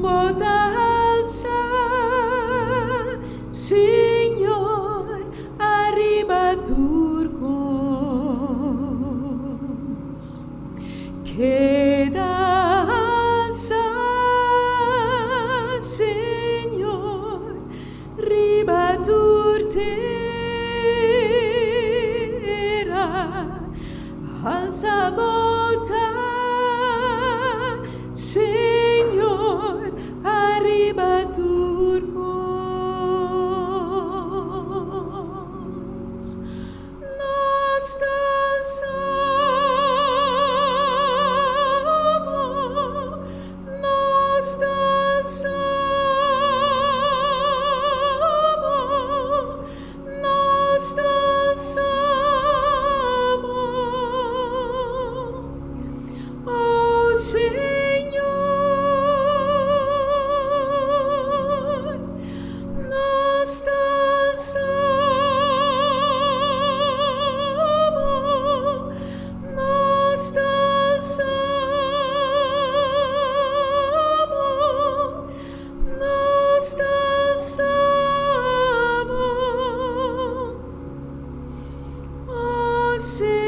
bota alza, Señor, arriba turcos, queda alza, Señor, riba turtera, alza bota, Señor, arriba turcos, nos danzamos, nos danzamos, nos danzamos, oh Señor, nos danzamos, nos danzamos, nos danzamos, oh Señor,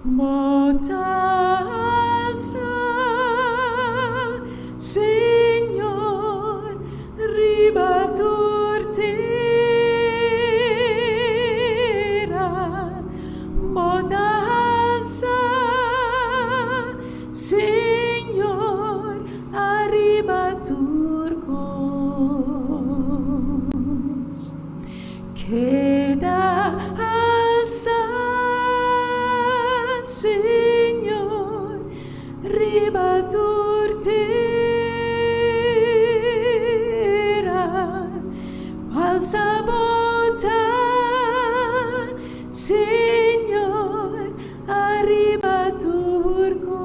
bota alza, Señor, riba turtera, bota alza, Señor, arriba turcos, queda alza, Señor, riba turtera, alza bota, Señor, arriba turcos,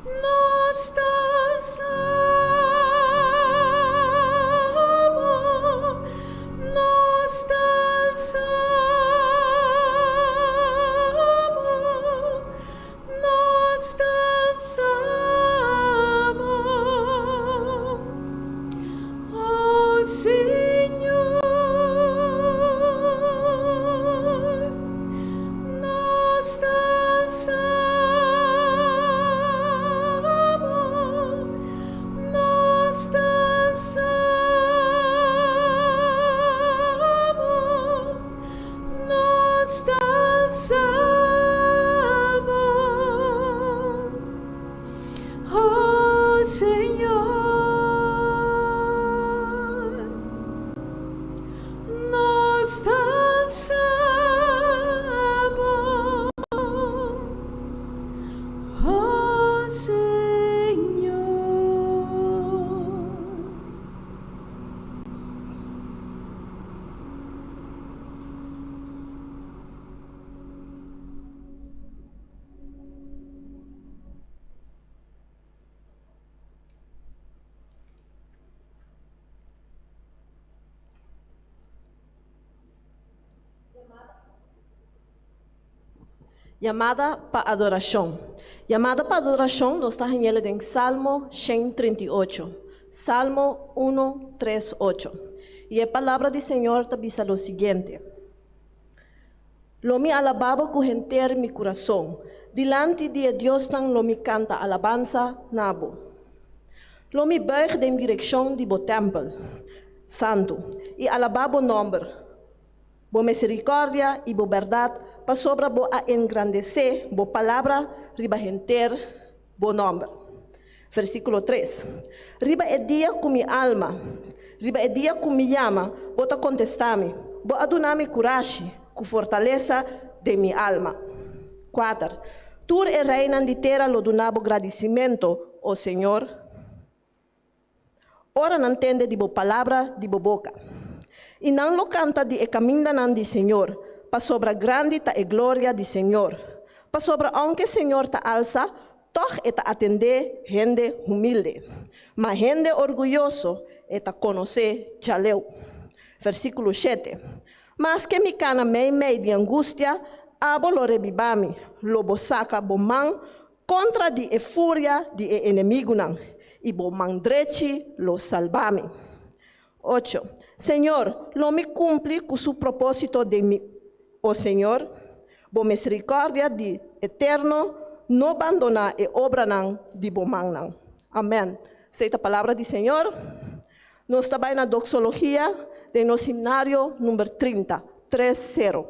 nos danzamos, nos danzamos, nos danzamos, oh Señor, nos danzamos, nos danzamos, nos danzamos, oh Señor, nos danzamos, oh Señor. Llamada para adoración. Llamada para adoración nos está en el Salmo 138. Salmo 138. Y la palabra del Señor te dice lo siguiente. Lo me alababa con entero mi corazón. Delante de Dios tan lo me canta alabanza nabo. Lo me buig en dirección de bo templo santo. Y alababa nombre. Bo misericordia y bo verdad. Para sobre bo a engrandecer bo palabra riba enter bo nombre. Versículo 3. Riba el día con mi alma, riba el día con mi llama, bo te contestame, bo aduname coraje, con fortaleza de mi alma. 4. Tú e reina de terra lo donabo agradecimiento, oh Señor. Ora não entende de bo palavra de bo boca. E não lo canta de caminho nan de Senhor. Pa sobra grande ta e glória de Senhor. Pa sobra aunque Senhor ta alza, toch eta atender gente humilde. Mas gente orgulhoso eta conocer chaleu. Versículo 7. Mas que mi cana mei de angústia, abo lo rebibami, lo saca bomang contra di e furia di e enemigo nan, y bomang drechi lo salvami. 8. Señor, lo me cumpli con su propósito de mi, oh Señor, bo misericordia di eterno, no abandona e obra nan di bomang nan. Amém. Seita a palavra do Senhor. Nós trabalhamos na doxologia de nosso seminário número 30, 3-0.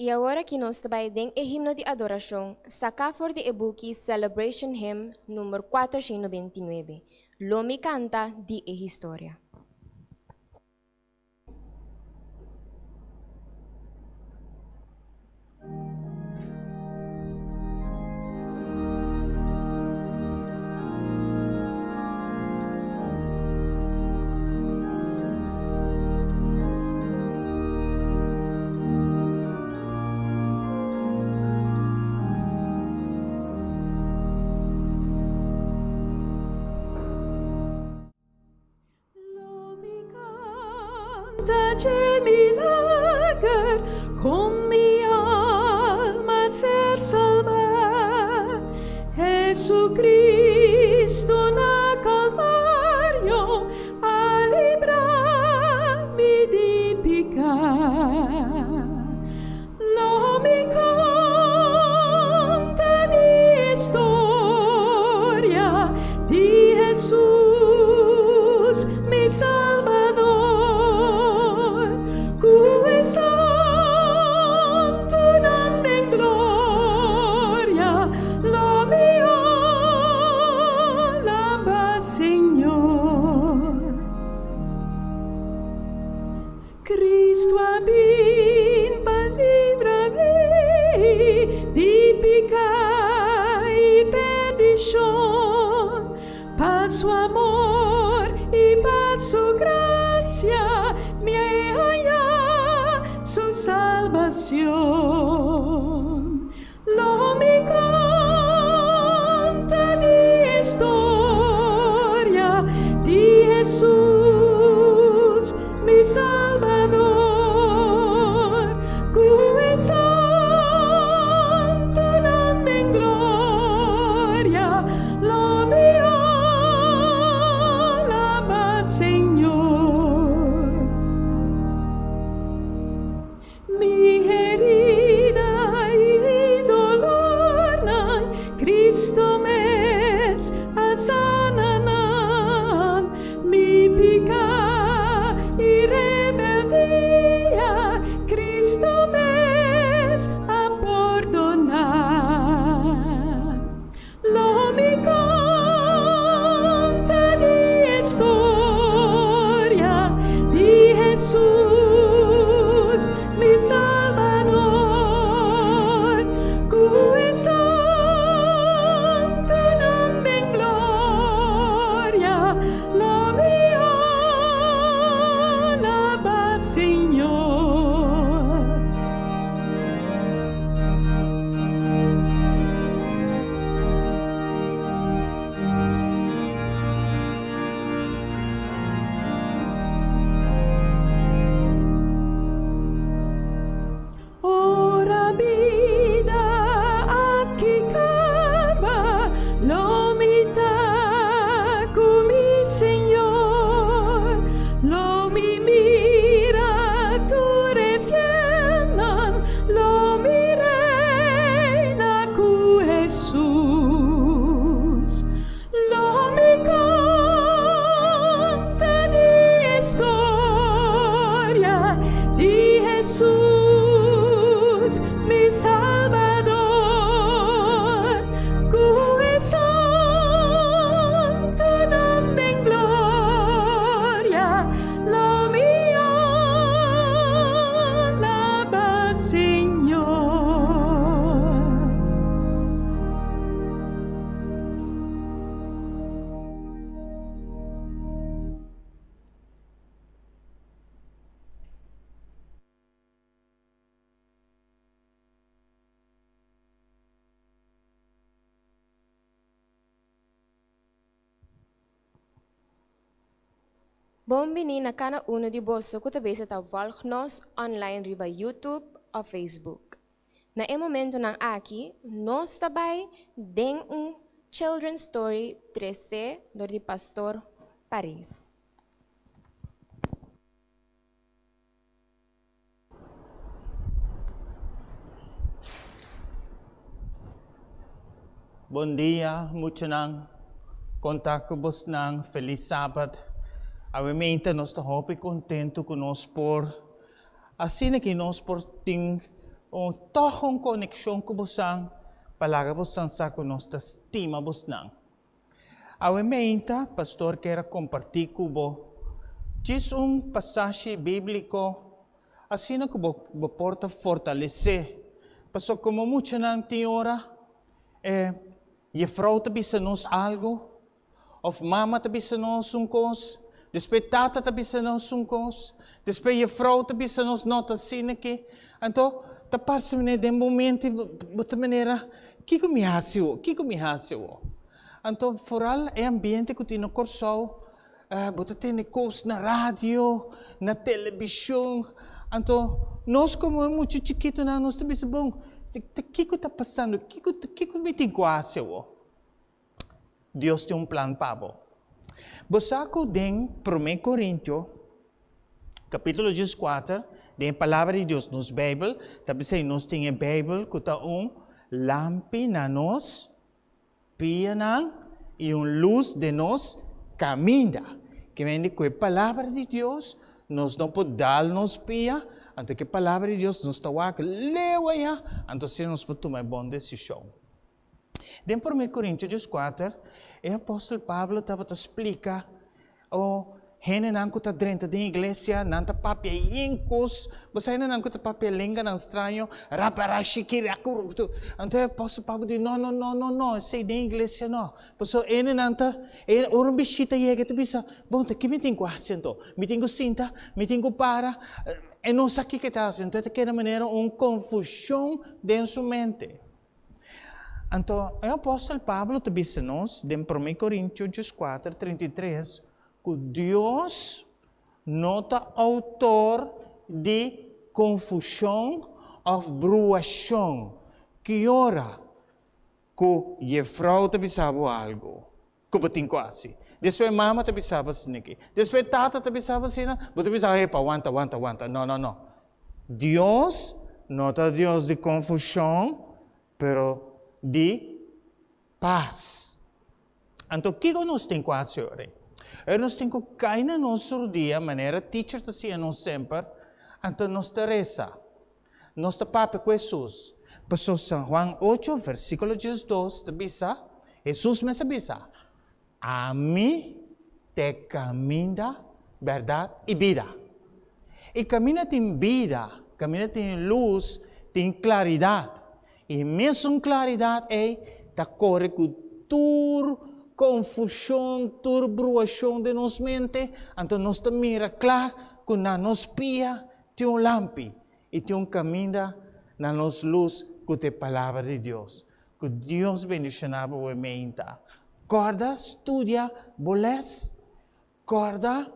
E agora que nós trabalhamos em himno de adoração, saca for de e-book Celebration Hymn número 429. Lomi canta de história. De milagre con mi alma ser salvar. Jesucristo na Calvario a librar. Cristo amin palíbrame de pecado y perdición, para su amor y para su gracia me haya su salvación. Lo me conta de historia de Jesús, mi Salvador, que es santo nombre en gloria, lo mío alaba, Señor. Mi herida y dolor, Cristo me sanan, mi pecado y rebeldía, Cristo me a perdonar. Lo mi conta de historia de Jesús, mi Salvador, que es santo nombre en gloria, lo mío alaba, Señor. Ora vida aquí cava, lo mita con mi Señor, lo mi mira tu refienan, lo mi reina cu Jesús, lo mi conta de historia de Jesús, mi Salvador, que es santo nombre en gloria, lo mío alaba, Señor. Bombini na kana uno di bosso que talvez está volgnos online riba YouTube ou Facebook. Na e momento nang aqui, nós também den children's story 13 do di pastor Paris. Bom dia, muito nang contato com vos nang feliz sábado. Obviamente nós estamos muito contentes com nós por assim que nós por ting toda uma conexão com vos nang palavra vos nang sa com nós estima vos nang. Obviamente pastor quer compartilhar com vos diz passagem bíblico assim que vos porta fortalecer. Pastor como muito nang tiora je vrouw te bieden ons algo, of mama te bieden ons kos, después tata te bieden ons kos, después je vrouw te bieden ons nota sineke, então te passa me de momento de maneira que me hace, então vooral é ambiente que tem no corso, bota tem kos na rádio, na televisão, então nós como é muito chiquito na nós te bieden bom. O que está passando? O que me tem quase? Deus tem plano para você. Você tem 1 Coríntios, capítulo 14, tem a palavra de Deus nos Bíblia. Também nós temos a Bíblia que está lampi na nós, pia na e luz de nós caminha. Que vem com a palavra de Deus, nós não podemos dar-nos pia. Então, que a palavra de Deus nos está lewa ya, então se nós podemos tomar boa decisão. Dentro de 1 Coríntios 4, o apóstolo Pablo estava a explicar Hene nang kuta drenta de iglesia, nanta papia inkos, basta hene nang kuta papia lenga ng estranho, raparashi kirakur. Ante posso Pablo di no, sei de iglesia no. Posso hene nanta, orang bisita yega te bisa, bom te kimi tingo asento, mi tingo cinta, mi tingo para, e non sa que está haciendo, de que maneira confusão dentro sua mente. Então, o apóstolo Pablo te disse nos, em 1 Coríntios 4, 33, que Deus não é autor de confusão ou bruação, que ora, que a frau te bisava algo, que batin quase. Después mama te bisava assim, después tata te bisava assim, você bisava, epa, aguanta. Não. Deus não é Deus de confusão, pero de paz. Então, o que nós temos quase hoje? Nós temos que cair no nosso dia, maneira, teachers diziam nós sempre, então nós te reza, nós te pape com Jesus. Pastor San Juan 8, versículo 12, te bisa, Jesus me bisa, a mim te camina verdade e vida. E camina tem vida, camina tem luz, tem claridade. E mesmo claridade é da corre com confusão, turbuação de nossa mente, então nós te mira claro que na nos pia tem lampi e tem caminho na nos luz com a palavra de Deus. Que Deus bendicionava o mente. Corda, estudia, boles, corda,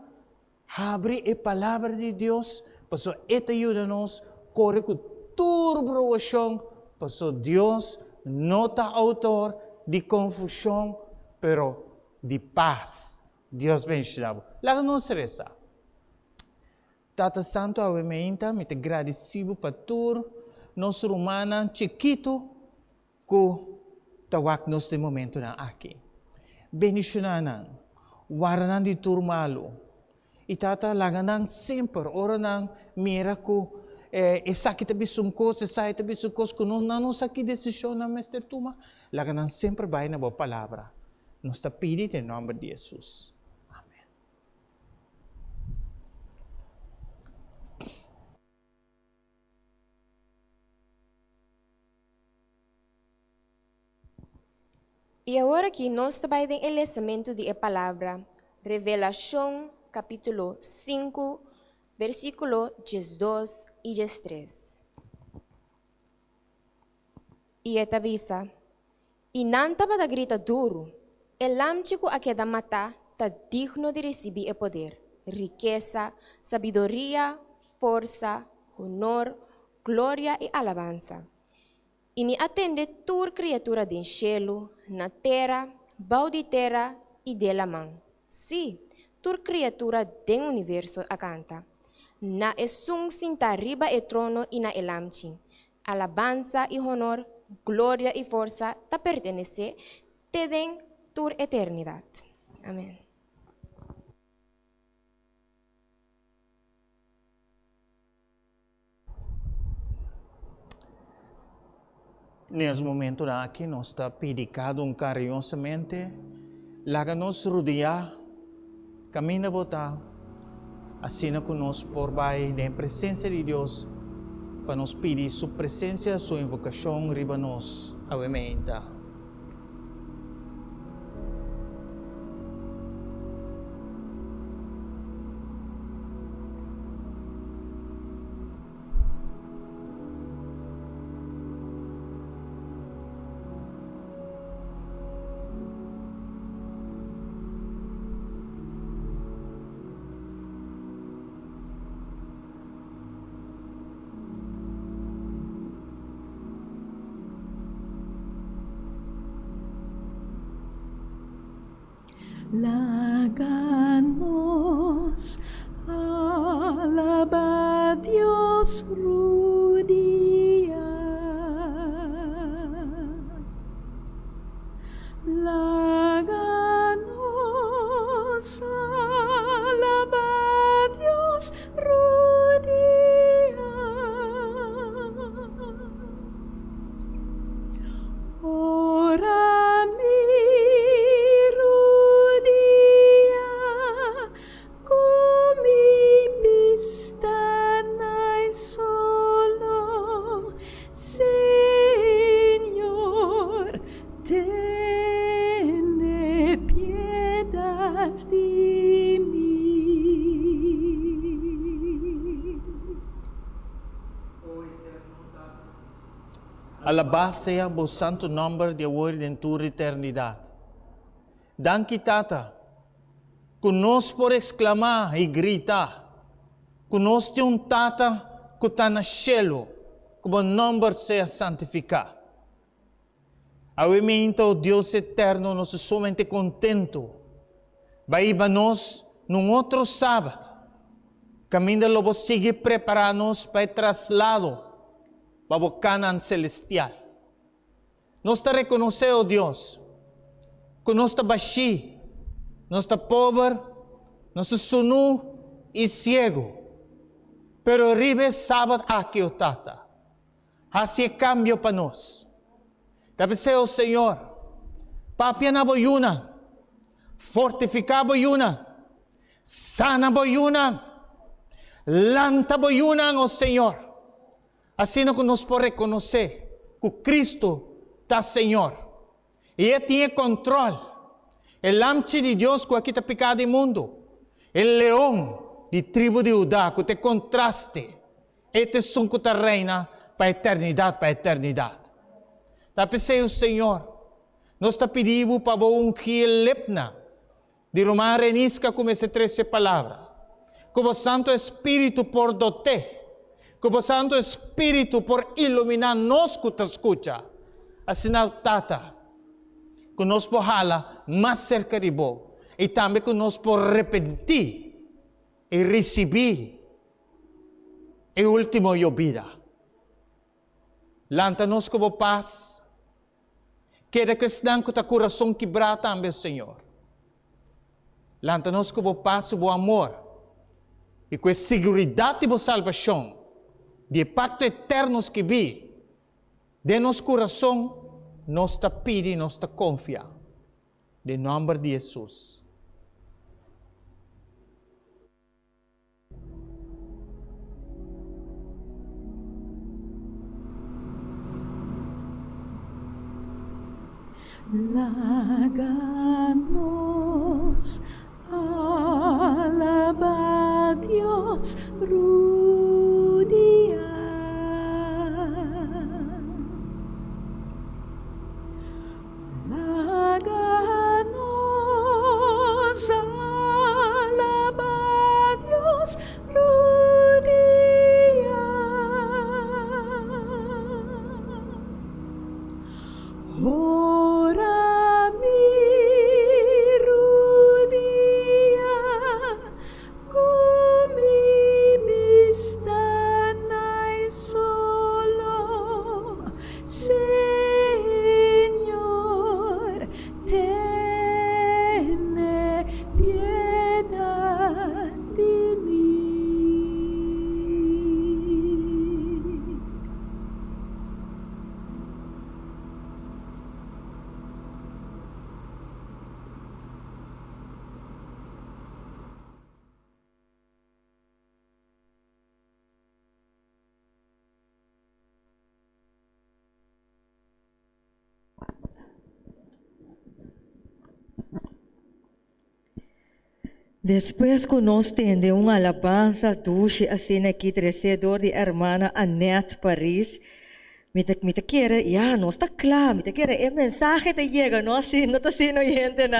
abre a palavra de Deus, para esta ajuda-nos corre com turbuação, para Deus não é autor de confusão, pero de paz. Deus bendicionava. Lá nos reza. Tata Santo, a mente, me te agradecido para tudo, nosso humana chiquito, que tawak nos de momento na aqui. Bendicionanan, waranan di turmalo. Itata laganang sempre, oranang miracle, sakit bisungkos, sakit bisungkos, kuno não sakit desisyon na Mr. Tuma, laganang sempre vai na boa palavra. Nos te pedi em nome de Jesus. Amém. E agora que nós trabalhamos em lançamento de a palavra, Revelação, capítulo 5, versículo 12 e 13. E esta avisa, e não estava da grita duro, el lamchico a queda mata está digno de receber o poder, riqueza, sabedoria, força, honor, glória e alabança. E me atende toda criatura do cielo, na terra, bau de terra e de la mão. Sim, toda criatura do universo a canta. Na esung sinta riba e trono e na elamchi. Alabança e honor, glória e força te pertenece, te den toda eternidade. Amém. Nesse momento aqui, nós está pedindo carinhosamente, laga-nos rodear, camina botar, assim que nós por vai na presença de Deus, para nos pedir sua presença, sua invocação, riba nós, a emenda. Láganos, alaba Dios rudia. Láganos, alaba Dios rudia. Ora mi rudia, Alabado sea vos santo nombre de ahora y en tu eternidad. Danke, Tata. Conos por exclamar y gritar. Conos de un Tata que está en el cielo, como el nombre sea santificado. Avimento, Dios eterno, nos es somente contento. Vaibanos num outro sábado. Caminho lobo sigue prepararnos para o traslado para o Canaã celestial. Nós te reconhecemos, Deus, que nós está baixi, nós está pobre, nós somos nu e cego. Pero arriba sábado aqui o Tata. Hace cambio para nós. Deve ser o Senhor. Papiamentu boyuna. Fortificar boyuna. Sana boyuna. Lanta boyuna, o Senhor. Assim que nós podemos reconhecer que Cristo está Senhor. E Ele tem controle. El amche de Deus que aqui está pecado do mundo. El leão de tribo de Judá que te contraste. Este som que te reina para a eternidade, para a eternidade. Tapi o Senhor, nós te pedimos para ungir lepna de Romar renisca como essa 13 palavras. Como Santo Espírito por dote, como Santo Espírito por iluminar nos que te escucha. Assim, Tata, que nós podemos mais cerca de vós e também que nós podemos arrepentir e receber o último vida. Lanta-nos como paz. Queda que estão com o coração quebrado também, Senhor. Lanta-nos como paz e amor. E com a segurança de salvação, de pacto eterno que vi, de nosso coração, nós te pedimos e nós te confiamos. Em nome de Jesus. Láganos, alaba a Dios, Rudia. Láganos, alaba a Dios, Rudia. Ora mi Rudia, come mistanai solo, Señor, tiene piedad de mí. Después que nos tende una alabanza dulce así aquí trecedor de hermana Annette París, me te quiere, ya no está claro, me te quiere, el mensaje te llega, no así, no está haciendo gente, ¿no?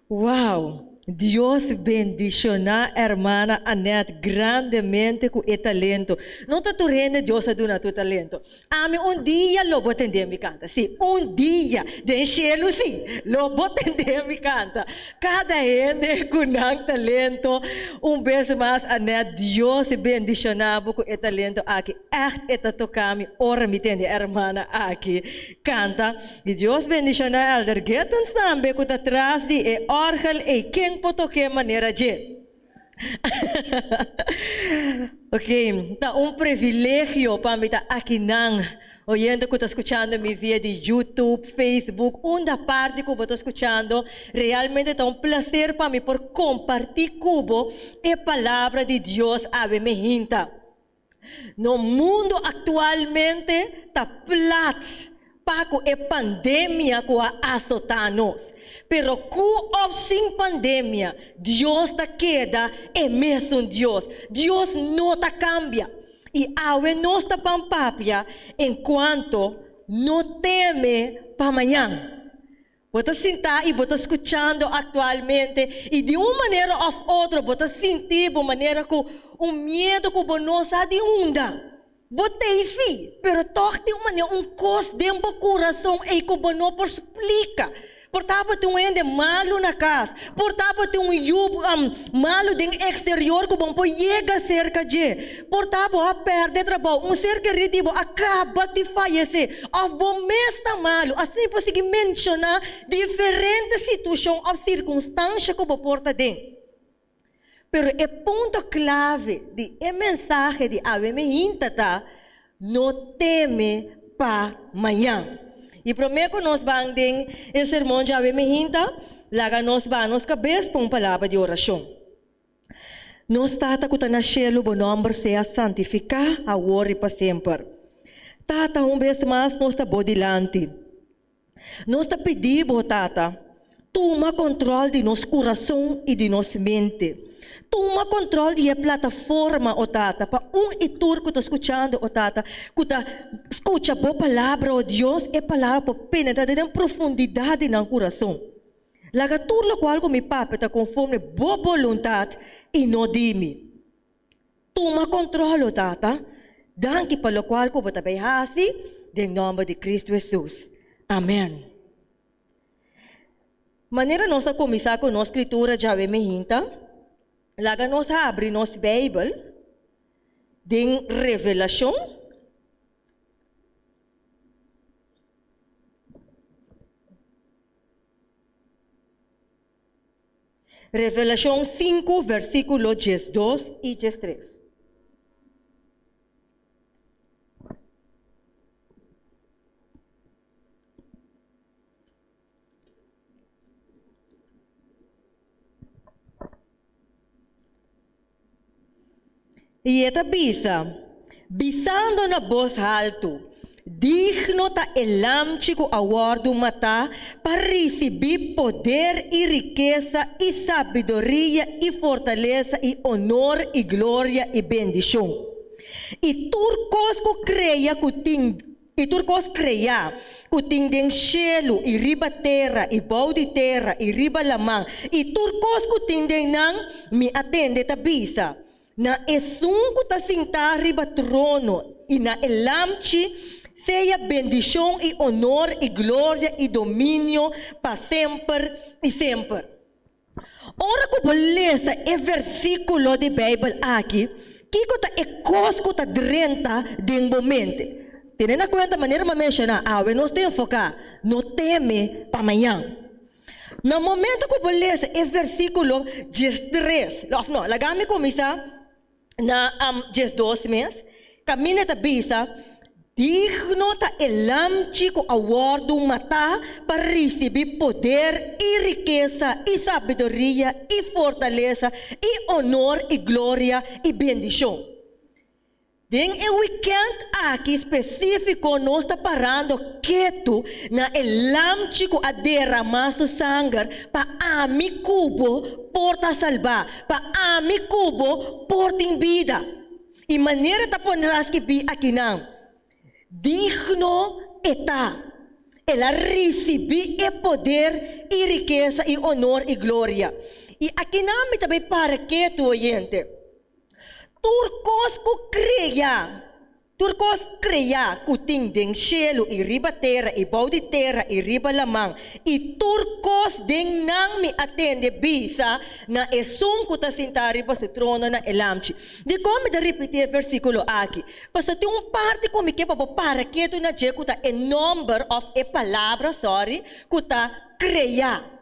Wow, Dios bendicionar hermana Annette grandemente con el talento. No te turrende Dios a donar tu talento. A mí un día lo voy a entender mi canta. Sí, un día de cielo sí, lo voy a entender mi canta. Cada gente con talento. Un vez más, Annette, Dios bendicionar con el talento aquí. Echt está tocando, ora me entende hermana aquí. Canta. Y Dios bendicionar elder Getten también con atrás de orgel e quem toque maneira de. Ok, tá privilégio para mim estar aqui não. Oyendo que está escuchando mi via de YouTube, Facebook, una parte que está escuchando, realmente está un placer para mí por compartir cubo la palabra de Dios a mi gente. No mundo actualmente está plat para a pandemia que azota-nos. Pero com ou sem pandemia, Deus está queda é mesmo Deus. Deus não está cambia. E awe nos tapang papia enquanto no teme para amanhã. Você sentar e você escutando atualmente e de uma maneira ou outra você sentir de maneira que o medo que você sabe de onda. Você sim, pero toch de uma maneira coisa dentro do coração e que você não explica. Portanto, tem ende malo na casa. Portanto, tem malo dentro exterior que bom chega cerca de. Portanto, a perder trabalho, ser querido acaba de falecer. Of bom mês está malo. Assim, posso mencionar diferentes situações ou circunstâncias que você porta dentro. Pero o ponto clave de mensagem de Ave Mehinta não teme para amanhã. E prometo que nós vamos ter esse sermão de Ave Mehinta, lá nós vamos cabeça com uma palavra de oração. Nós tata que está na cielo, o nome seja santificado, agora e para sempre. Tata, vez mais, nós está bodilante. Nós está pedindo, tata, toma controle de nosso coração e de nossa mente. Toma controle da plataforma, o tata, para itur que está escutando, o tata, que está escuta a palavra de Deus, é palavra para penetrar na profundidade no coração. Laga tudo o qual me papa está conforme a boa vontade e não dime. Toma controle, o tata, danke para o qual que você vai fazer, em nome de Cristo Jesus. Amém. Maneira nossa começar com a nossa escritura de Ave Mehinta. Laga nós abre nossa Bíblia em Revelação. Revelação 5, versículo 12 e 13. E esta bisando na voz alto, digno ta elamchico aguardo mata para receber poder e riqueza e sabedoria e fortaleza e honor e glória e bendição. E turcos que creia que tem den cielo e riba terra e bau de terra e riba lamang e turcos que tem den nang me atende ta bisa. Na esung que está sentado riba trono e na elamchi seja bendição e honor e glória e domínio para sempre e sempre. Ora que beleza é versículo de Bíblia aqui, que é coisa que está dentro de momento. Tendo em conta a maneira de mencionar, nós temos que focar, não teme para amanhã. No momento que beleza é versículo 13, não, lagame começar na 12 meses, caminha da bisa, digno ta elam chico awardo mata para receber poder e riqueza e sabedoria e fortaleza e honor e glória e bendição. Den o weekend aqui específico nós está parando quieto na elam chico a derramar seu sangue para ami cubo porta salvar, para ami cubo porta em vida. E maneira de ponerás que vi aqui não. Digno está. Ela recebe poder e riqueza e honor e glória. E aqui não me também para quieto, oyente. Turcos creia que tem den cielo e riba terra e bau de terra e riba lamang e turcos den nang me atende bisa na esung que está sentado riba sa trono na elamchi. De como de repetir versículo aqui. Basta tem parte como que para que tu na je kuta a number of a palavra kuta creia.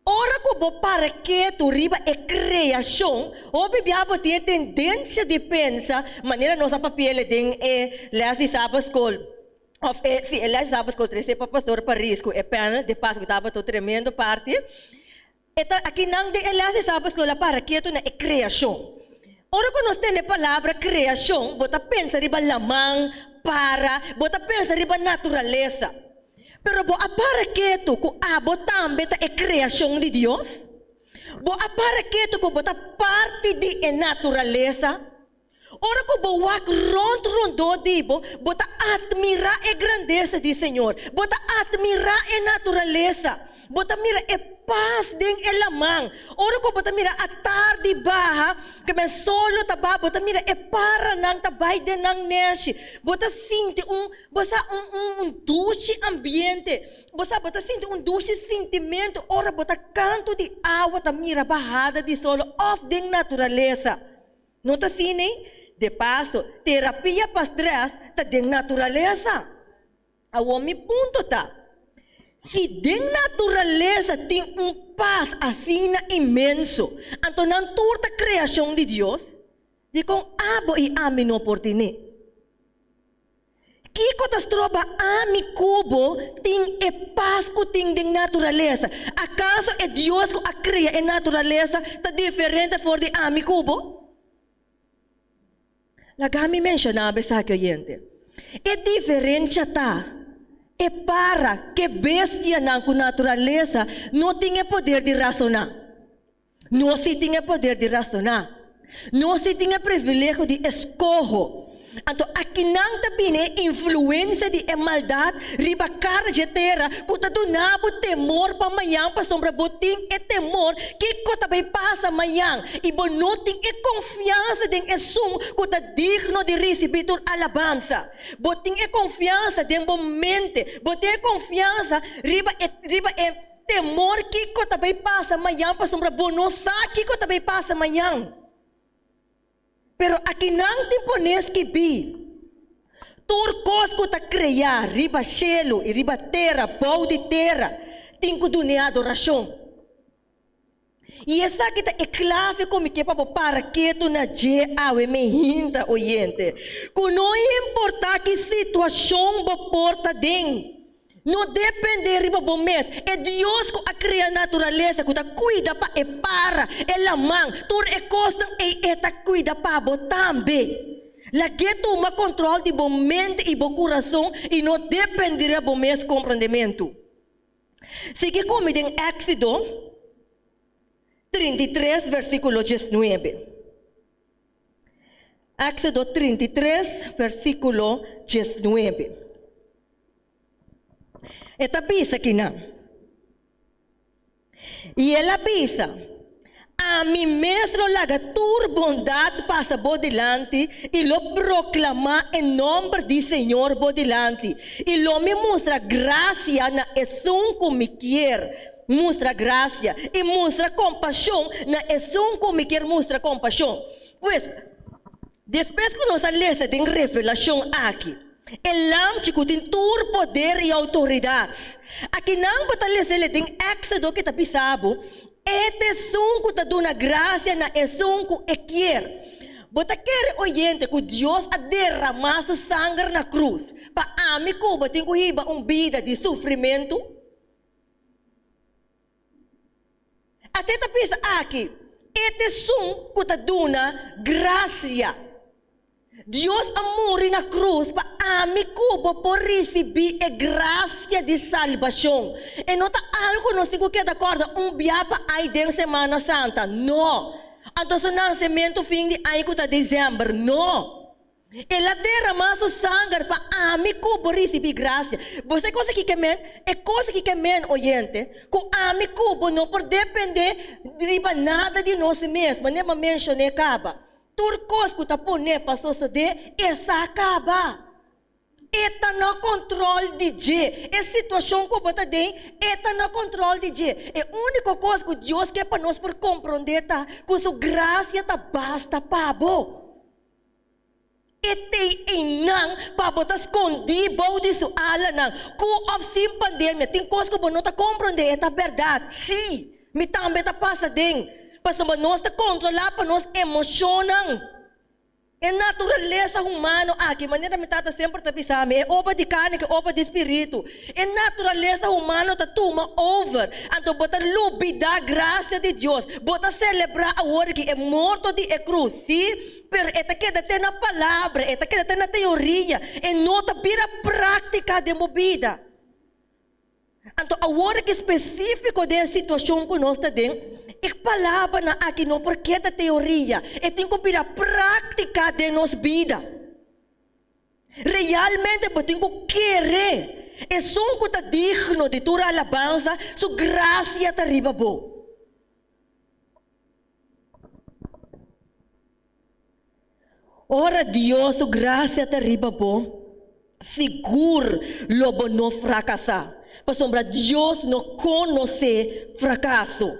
Ora que para que tu riba é criação, o bibiabo tem tendência de pensar, maneira nossa papel tem lesi sabascol, of lesi sabascol 13 para pastor para risco, panel de passo que estava to tremendo parte. Eta aqui não de lesi sabascol para que tu na é criação. Ora que nós temos a palavra criação, bota pensa riba lamang bota pensa riba natureza. Pero para que tu também é criação de Deus? Para que tu bota parte de natureza? Ora ko bawak rondo dibo, bota admira a grandeza di Senhor, bota admira a natureza, bota mira a paz ding elamang. Ora ko bota mira atar di baha, que men solo taba, bota mira a para nang tabay de nang neshi, bota sinti um dulce ambiente, bota sinti um dulce sentimento, ora bota canto di água ta mira bahada di solo of ding natureza. Nota sini? De paso, terapia pastras ta den natureza. Awo mi punto ta. Si den natureza tem paz assim imenso, então não toda a criação de Deus, de com abo e ami no portine. Kiko tas troba ami kubo tem paz ko tem den natureza. Acaso é Deus ko a cria a natureza ta diferente for de ami kubo? Lagami mencionava sa oyente. É diferente tá. É para que bestia na natureza não tenha poder de razonar. Não se tenha poder de razonar. Não se tenha privilégio de escolher. Então, aqui não também influência de maldade, riba cara de terra, que tá donando temor para amanhã, para sombra botim é temor, que também passa amanhã, e bom não tem confiança de som, que tá digno de receber alabança, botim é confiança de bom mente, botim é confiança, riba é temor que também passa amanhã, para sombra bom não sabe que também passa amanhã. Pero aqui não tem pones que bi. Turcos que está criar, riba cielo e riba terra, pau de terra, tem que dar adoração. E essa aqui é clave como que para que tu na je awe me hinta oyente. Que não importa que situação bo porta den. Não depende riba bom mês. É Deus que a cria natureza que cuida para e para ela man. Tur e costa e eta cuida para bo também. La que toma controle de bom mente e bom coração e não dependerá bom mês compreendimento. Sigue comigo em Éxodo 33 versículo 19. Éxodo 33 versículo 19. Esta pisa aqui não. E ela pisa. A mim mesmo laga tur bondade passa por delante e lo proclama em nome do Senhor por delante. E lo me mostra graça na esum como quer. Mostra graça e mostra compaixão na esum como quer mostra compaixão. Pois, depois que nós lemos em revelação aqui, el lamp que tem todo poder e autoridade. Aqui não batalha ele tem Éxodo que está pisado. Este som que está dando graça na som que quer. Bota quer oyente que Deus a derramar seu sangue na cruz. Para amigo tem que riba vida de sofrimento. Até está pisa aqui. Este som que está dando graça. Deus amor na cruz para amigo por receber a graça de salvação. E não está algo nós temos que acorda biapa aí dentro Semana Santa. Não. Então o nascimento fim de aí que dezembro. Não. Ela derrama seu sangue para amigo por receber graça. Você coisa que men é coisa que men oyente. Com amigo não por depender de nada de nós mesmos. Nem mencionei acaba. Turcos que está pondo para suceder, essa acaba. Está no controle de Deus. A situação que você tem, está no controle de Deus. É a única coisa que Deus quer para nós por compreender, tá? Que sua graça tá basta para você. E tem inang para botar escondido, bode sua ala não. Que of sim pandemia, tem coisa que você não está compreendendo, é verdade. Sim, me também está passando. Para nós controlar para nós emocionam. É natureza humana aqui, maneira metade sempre está pensando, é opa de carne, é opa de espírito. É natureza humana está toma over. Então bota lubida graça de Deus, bota celebrar a hora que é morto de cruz, sim? Pero esta queda tem na palavra, esta queda tem na teoria, e não está vira prática de movida. Então a hora que específico da situação que nós está dentro E palavra na aqui não porque é teoria, é tem que virar prática de nossa vida. Realmente você tem que querer. É só que está digno de tua alabança, sua graça está arriba bo. Ora Deus, sua graça está arriba bo. Seguro, lobo não fracassar. Para sombra Deus não conhece fracasso.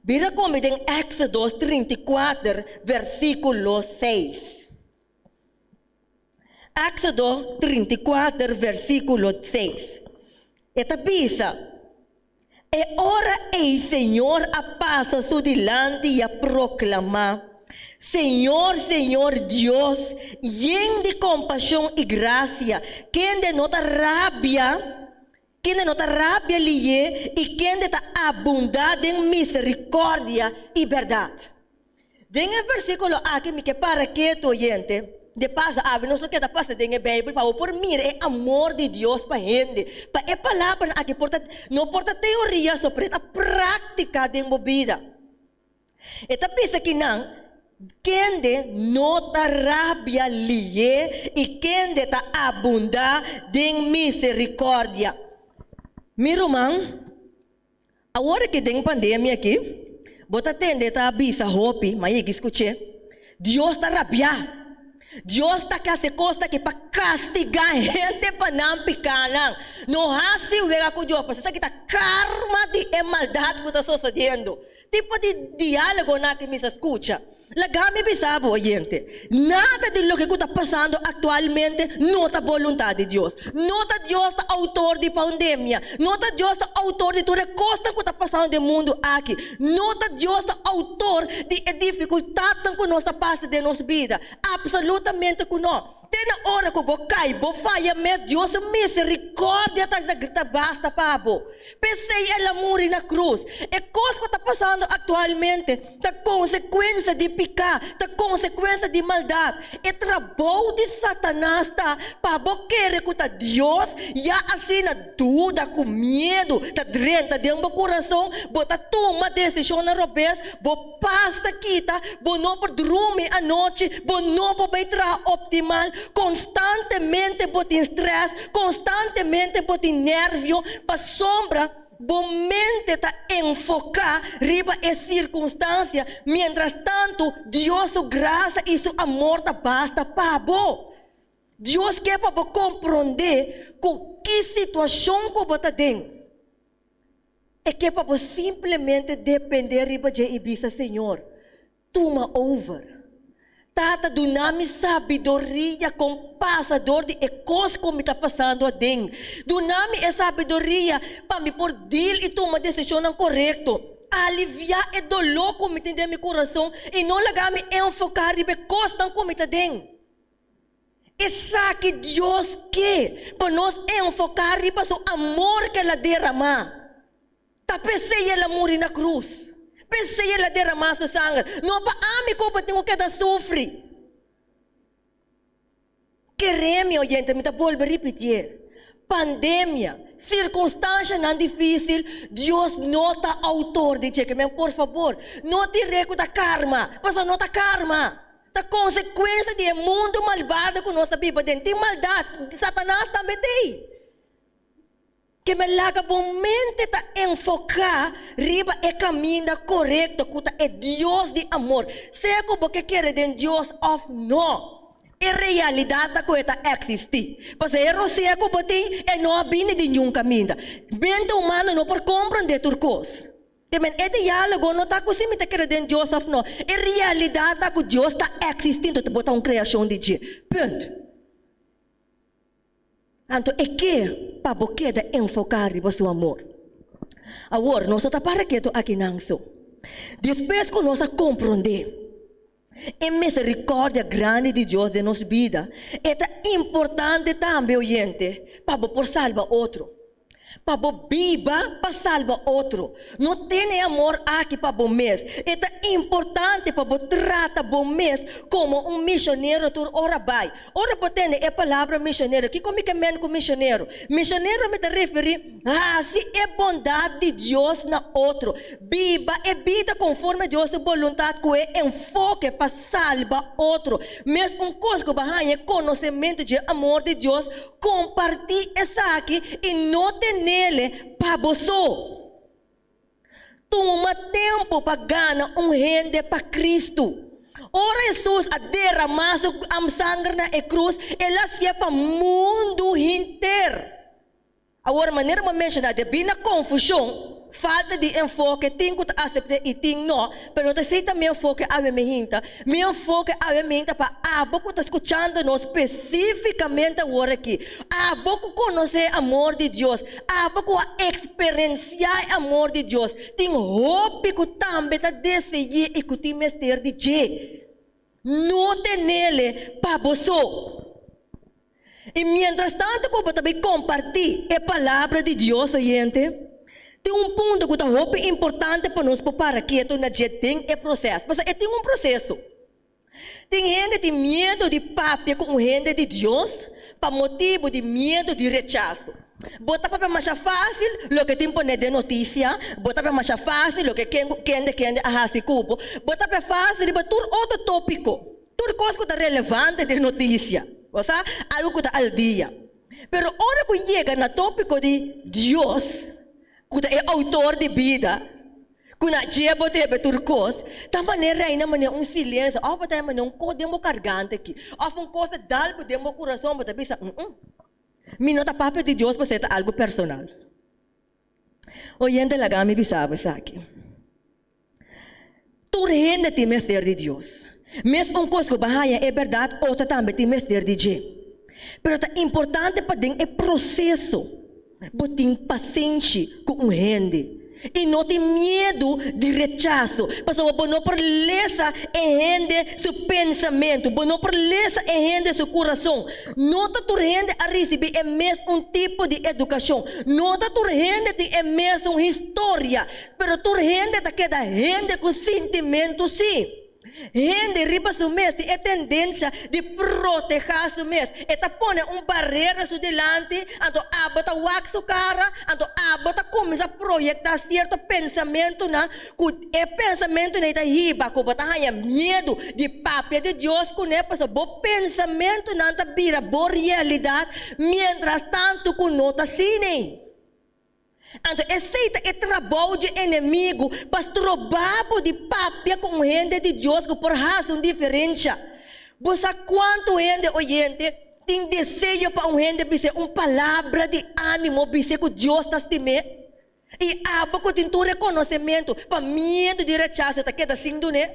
Vira comigo em Éxodo 34, versículo 6. Éxodo 34, versículo 6. Esta pisa. E ora o Senhor a passa su delante e a proclamar: Senhor, Senhor Deus, lleno de compaixão e graça, quem denota rabia lhe e quem está abundado em misericórdia e verdade. Tem um versículo aqui que para que tu oyente, de paso, nós não queda passa em Bíblia, para por mim é amor de Deus para gente, para é palavra aqui não porta teoria sobre a prática de uma vida. Eta pensa que não, quem nota rabia lhe e quem está abundar em misericórdia. Meu irmão, agora que tem pandemia aqui, bota tende tá avisa hopi, mas eu escutei, Deus está rabiar. Deus está que costa que para castigar gente para não picar não. Não há se ver com Deus, porque isso aqui está karma de maldade que está sucedendo. Tipo de diálogo na que me escuta. Lagame bisabo, oyente. Nada de lo que está passando atualmente não está vontade de Deus. Não está Deus autor de pandemia. Não está Deus autor de toda coisa que está passando no mundo aqui. Não está Deus autor de dificuldade que nós passamos de nossa vida. Absolutamente que não. Tem na hora que você cai, você falha, mas Deus misericórdia está basta para você. Pensei ela morrer na cruz. É coisa que está passando atualmente. Da consequência de pecar, da consequência de maldade. É trabalho de Satanás para você querer que Deus já assina tudo com medo, da drenta dentro do coração, você toma decisão na robês, você passa aqui, você não pode dormir à noite, você não pode entrar optimal. Constantemente bote estresse, constantemente bote nervio, para sombra, a mente está enfocar riba a circunstância, mientras tanto, Deus sua graça e seu amor tá basta para você. Deus quer para você compreender com que situação que você está dentro. É que para você simplesmente depender riba de Ibiza, Senhor, toma over. Tata do nome sabedoria com passador de ecos como está passando a dentro. Do nome é sabedoria para me pôr deal e tomar decisão correta. Aliviar é dolor como tem dentro do meu coração e não largar-me enfocar e costa como está dentro. Essa que Deus quer para nós enfocar e para o amor que ela derrama. Tá pensei ela morrer na cruz. Pensei ela derramar seu sangue. Não para mim como tenho que dar sofrer. Queremos, gente, me está voltando a repetir. Pandemia, circunstância não difícil, Deus não está autor de cheque. Por favor, não te recuda karma. Mas não está karma. A consequência do mundo malvado que nós vivemos dentro. Tem maldade. Satanás também tem. Que me laga mente tá enfocar riba é caminho correto que é Deus de amor. Se porque quer de Deus of no, é realidade que está existir. Porque é você que botem é não abine de nenhum caminho. Mente humana não pode compreender tudo coisa. Mas é diálogo não está assim me quer de Deus of no. É realidade que Deus está existindo para botar uma criação de Deus. Ponto. Então, é que para você enfocar o seu amor. Agora, nós estamos para que aqui não só. Depois que nós compreender a misericórdia grande de Deus de nossa vida, é importante também, gente, para por salvar outro. para viva, para salvar outro. Não tem amor aqui para bom mês. É importante para tratar bom mês como um missionário tur ora vai. Ora pode é palavra missionário. Que como que men com missionário? Missionário me refere se é bondade de Deus na outro. Viva é vida conforme Deus vontade que é enfoque para salvar outro. Mesmo coisa que vai é conhecimento de amor de Deus, compartilhar essa aqui e não ter nele para você. Toma tempo para ganhar gente para Cristo. Ora Jesus a derramar a sangue na cruz, ela se é para o mundo inteiro. Agora, maneira de mencionar, de bem na confusão, falta de enfoque, tem que aceitar e tem não, mas não sei também enfoque a minha gente. Meu enfoque a minha gente para a boca está escutando nós especificamente agora aqui. A boca conhecer amor de Deus, a boca experienciar amor de Deus. Tem hope que também está decidir e que tem mestre de Deus. Não tem nele para você. E mientras tanto, como também compartilhar a palavra de Deus, gente, tem um ponto que é importante para nós para que na gente tem o processo. Mas tem um processo. Tem gente que tem medo de papia com gente de Deus, para motivo de medo de rechaço. Bota para mais fácil, lo que tem poner de notícia. Bota para mais fácil, lo que quende a se cupo. Bota para fácil, para todo outro tópico. Tudo coisa que é relevante de notícia. Ou seja, algo que está al dia. Pero hora que chega no tópico de Deus, que é autor de vida, que na jebo tebe turcos, da maneira aí na maneira um silêncio, ou para maneira um codemo cargante aqui, ou uma coisa dal podemos coração, para pensar, minuta papel de Deus para ser algo personal. Oyente la gami bisaba aqui. Tu rende te mestre de Deus. Mesmo coisa que bahaya é verdade, outra também tem mestre de Deus. Pero é importante para den é processo. Botem paciência com gente. E não tem medo de rechaço. Porque você não perleza gente seu pensamento. Você não perleza gente seu coração. Não está tu gente a receber é mesmo tipo de educação. Não está tu gente é mesmo história. Pero tu gente está queda gente com sentimento sim. Gente riba su mês é tendência de proteger su mês. Eta põe barreira su delante, então abota wax su cara, então abota começa a projetar certo pensamento na, que é pensamento na ita riba, que bota haya medo de papel de Deus, que né passa bo pensamento na ta vira bo realidade, mientras tanto que não tá cine. Então, aceita é trabalho de inimigo, para trabalho de papia com gente de Deus, que por razão diferente. Você quanto gente, oyente, tem desejo para um gente, dizer uma palavra de ânimo, dizer que Deus está estimando. E há pouco tem todo reconhecimento, para medo de rechaço, está queda assim, né?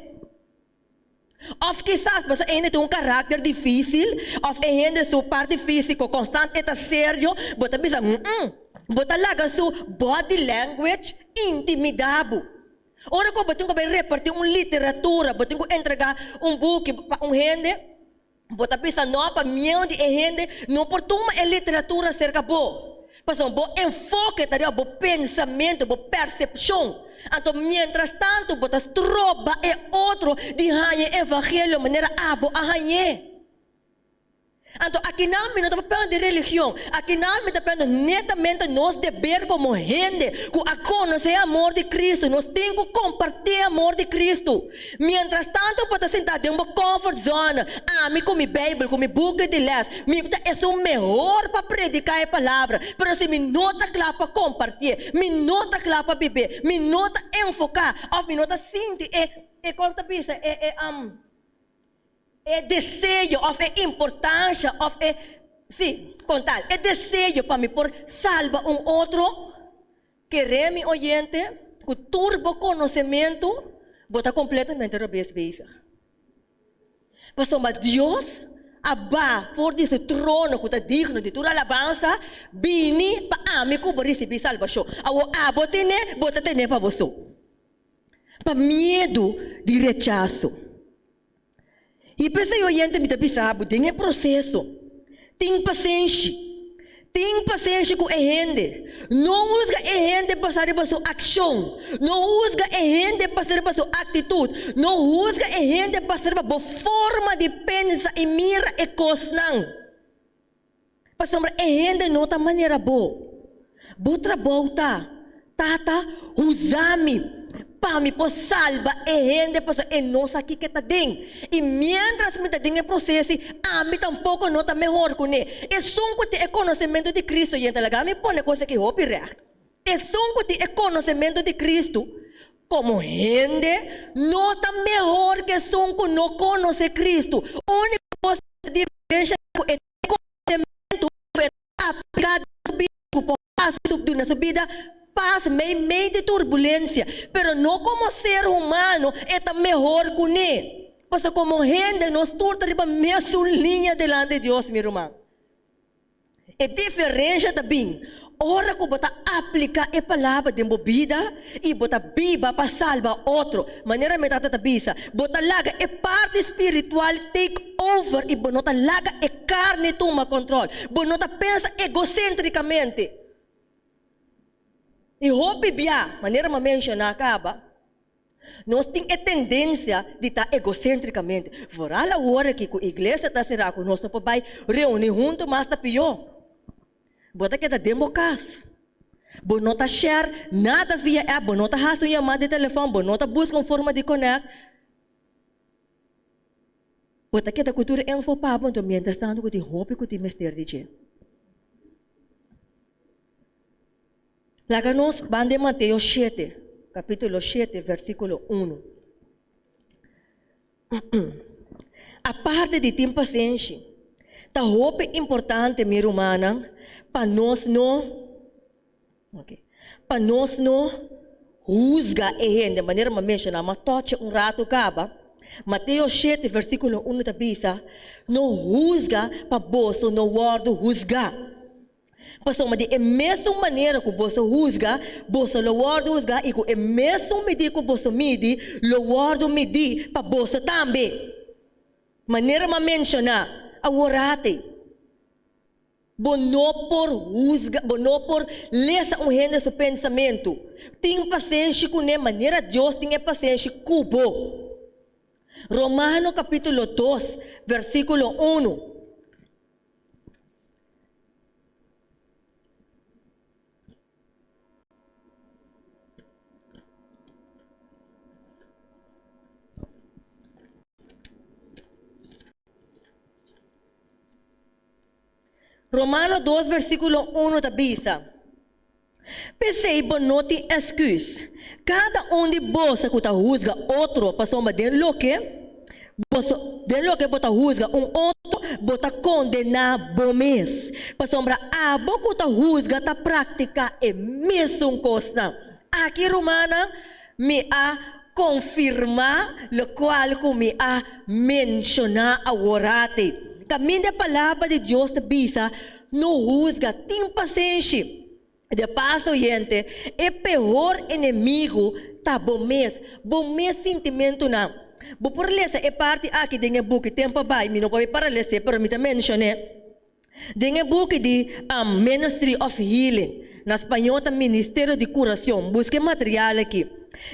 Ou quizás você ainda tem um caráter difícil, ou ainda sua parte física constante, está sério, você pensa, bota lá sua body language intimidado. Ora que você tem que repartir uma literatura, você tem que entregar um book para um gente, você pensa, não, para mim, de gente, não por tomar a literatura cerca boa. Mas um bom enfoque, um bom pensamento, uma boa percepção. Então, mientras tanto, você troba é outro de o evangelho, maneira abo a hanhe. Então, aqui não me está falando de religião, aqui não me está falando netamente nós dever como gente que a conhecer o amor de Cristo, nós temos que compartilhar o amor de Cristo. Mientras tanto, pode sentar em uma comfort zone, me com minha Bíblia, com minha book de les, é o melhor para predicar a palavra, mas se me nota claro para compartilhar, me nota claro para beber, me nota enfocar, ou me nota sentir, quanto pensa, é desejo, é importância, sim, contar, é desejo para mim por salvar um outro, querer-me oyente, com turbo conhecimento, botar completamente a cabeça. Pastor, mas Deus, Abba, for de seu trono, que está digno de toda alabança, vini para amigo para receber salvação. Abo tem, bota tem para você. Para medo de rechaço. E pensa oyente me está pensando, tem processo, tem paciência, Tem paciência com a gente. Não usa a gente para fazer a sua ação. Não usa a gente para fazer a sua atitude. Não usa a gente para fazer a forma de pensar e mirar e coisas. Pastor, a gente não está maneira boa. Boa trabalho tá. Tata, usame. Para me poder salvar a gente, pastor, e não sei o que está dentro. E mientras me está dentro do processo, a mim tampouco não está melhor com ele. É só que tem conhecimento de Cristo, gente, lá me põe coisa que eu react. É só que tem conhecimento de Cristo, como gente, não está melhor que só que não conhece Cristo. A única coisa de diferença é conhecimento aplicado na sua vida. Paz, meio de turbulência, pero não como ser humano, é melhor com ele. Porque como gente, nós todos estamos na mesma linha delante de Deus, meu irmão. É diferente também. Ora que você aplica a palavra de vida e você viva para salvar outro. Maneira metade da bisa. Você laga a parte espiritual take over e você laga a carne toma controle. Você pensa egocentricamente. E hope bia, maneira me mencionar acaba, nós temos a tendência de estar egocentricamente. Fora a hora que a igreja está será com nós, não vai reunir junto, mas está pior. Bota que está democracia. Você não está share nada via app, você não está fazendo chamada de telefone, você não está buscando forma de conectar. Bota que a cultura é um fopado, então, mientras tanto, que te hope que te mestre de dia. Láganos van de Mateo 7, capítulo 7, versículo 1. A parte de ter paciência, tá roupa importante, minha irmã, para nós não, para nós não juzgar a gente, de maneira que menciona, mas toque rato acaba. Mateo 7, versículo 1 da Bíblia, não juzga para bolso, não guarda juzgar. Pastor, mas é a mesma maneira que você juzga, você lo guarda juzga, e é a mesma medida que você mede, lo guarda medir para você também. Maneira de mencionar, a orate. Não por juzga, não por lesa gente seu pensamento. Tem paciência com ele, maneira Deus tem paciência cubo. Romano capítulo 2, versículo 1. Romano 2, versículo 1 da Bíblia. Perceba, não tem excuse. Cada de vós que está juzga outro, pastor, de lo que você juzga outro, você condena bomes. Pastor, a boca está juzga, está prática é mesma coisa. Aqui, Romana, me a confirmar, o qual que me a mencionar a orate. Caminho da palavra de Deus da Bisa, não juzga, tem paciência. De passo, gente, é pior inimigo, tá bom sentimento não. Vou por ler é parte aqui de um book, tempo vai, me não pode para ler, pero me também mencionei. De um book de Ministry of Healing, na espanhol, Ministério de Curação, busque material aqui.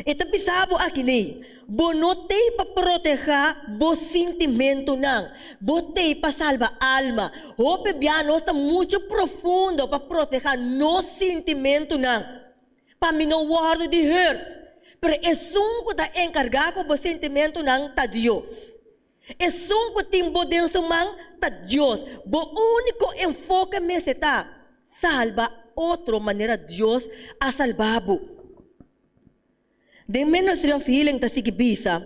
E tá pensando aqui, né? Bonotei para proteger o sentimento não. Botei para salvar a alma. O piano está muito profundo para proteger nosso sentimento não. Para mim não guardo de hurt. Pero é só que está encarregado com o sentimento não está Deus. É só que tem dentro man está Deus. O único enfoque me está salva outra maneira Deus a salvá-lo. De Ministry of Healing ta sige bisa,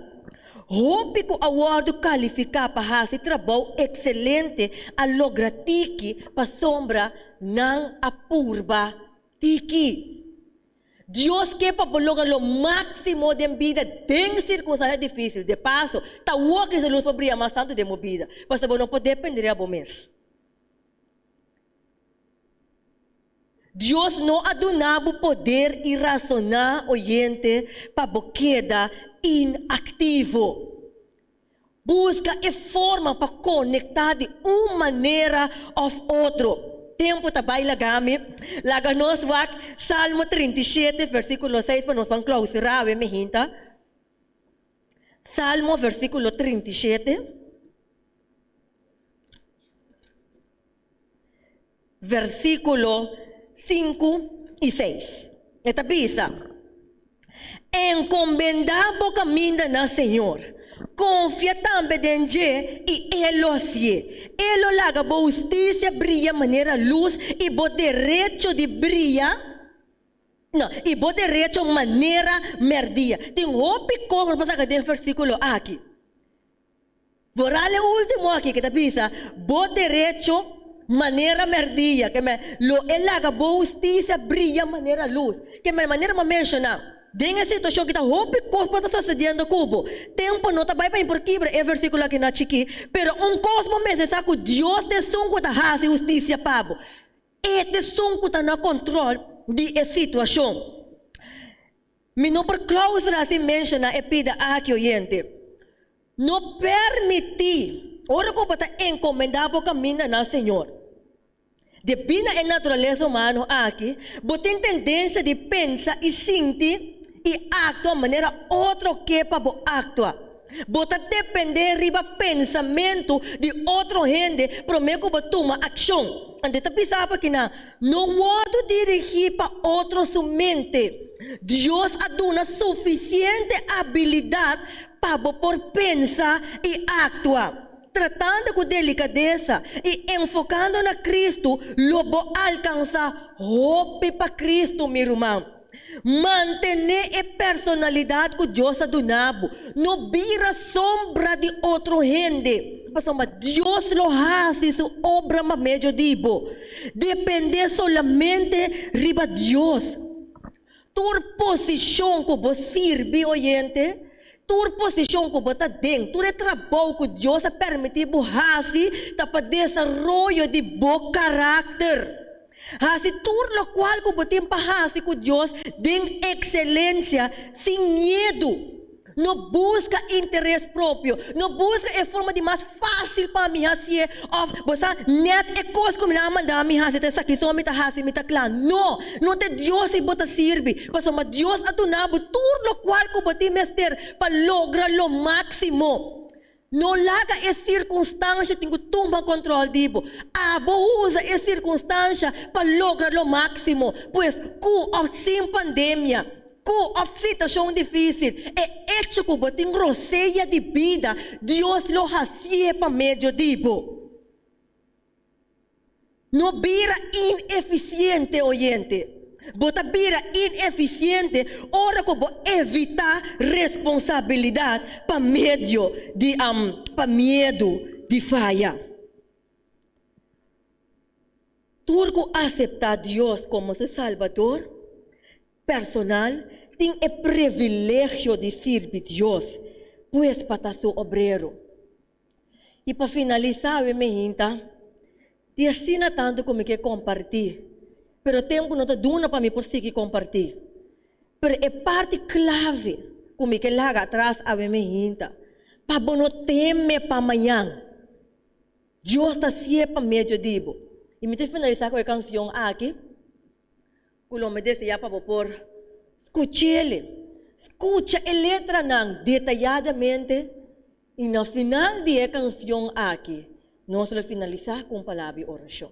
hope ko award qualificar para esse trabalho excelente a logratiki pa sombra ng apurba tiki. Deus quer para colocar o máximo de vida em circunstâncias difíceis. De passo, tá o que se luz para brilhar mais tanto de vida. Para você não pode depender a bom mês. Deus não adunava o poder e razonar o gente para queda inativo. Busca e forma para conectar de uma maneira ou outra. Tempo tá baila game. Laga nos wak Salmo 37, versículo 6, para nos van clausurar, me hinta. Salmo, versículo 37. Versículo 5 y 6. Esta pisa. Encomendamos caminho na Senhor. Confia também em Ele e Ele o sie. Ele laga boa justiça brilha maneira luz e bo direito de brilha. Não, e bo direito maneira merdia. Tem hopi como passa que tem versículo aqui. Borale o último aqui que tá pisa. Bo direito maneira merdia, que me lo elaga boa justiça brilha maneira luz, que me maneira me menciona. Denga situação que está hope corpo está sucedendo cubo. Tempo não está bem por quebra é versículo aqui na chiqui, pero cosmo me saco Deus de sunco da raça justiça pabo. Este sunco está na controle de situação. Me não por cláusula assim menciona e pida aqui oyente. Não permitir. Ora como está encomendado o caminho na Senhor. Devido à natureza humana aqui, você tem tendência de pensar e sentir e actuar de maneira outra que para actuar. Você depender riba pensamento de outra gente para me tomar ação. Ande tá pensando que não pode dirigir para outra somente. Deus a dona suficiente habilidade para por pensar e actuar. Tratando com delicadeza e enfocando na Cristo, lobo alcançar hope para Cristo, meu irmão. Mantener a personalidade que Deus ha donado. Não vira sombra de outro gente. Mas Deus lo hace su obra ma medio dibo. Depender solamente riba Deus. Tua posição que você sirve, oyente. Tua posição que você tem, tu trabalho que Deus permitiu você para desenvolver de bom caráter. Assim, tudo o qual que você tem para com Deus, tem excelência, sem medo. Não busca interesse próprio, não busca a forma de mais fácil para mim, assim, você net é coisa que me manda mim, assim, essa aqui só me tá assim, me tá claro. Não tem Deus e bota serve, mas Deus adunabo tudo o qual que você mestre para lograr o máximo. Não larga essa circunstância, tem que tomar controle dibo. Usa essa circunstância para lograr o máximo, pois com sem pandemia. Com a situação difícil, é hecho que você tem roceia de vida, Deus lo hacia para meio dibo. Não vira ineficiente, oyente. Você vira ineficiente, ora que você evitar responsabilidade para meio de para medo de falha. Turco aceitar Deus como seu Salvador personal, tem o privilégio de servir Deus, pois para seu obreiro. E para finalizar, me hinta, te ensina tanto como que compartilhar, pero o tempo não está dando para mim por seguir compartilhar. Pero é parte clave, como que lá atrás, a me hinta, para não temer para amanhã. Deus está sempre meio dibo. E me te finalizar com a canção aqui. Kulo me deseja para por escucha a letra detalladamente e no final de canção aqui nós vamos finalizar com palavra e oração.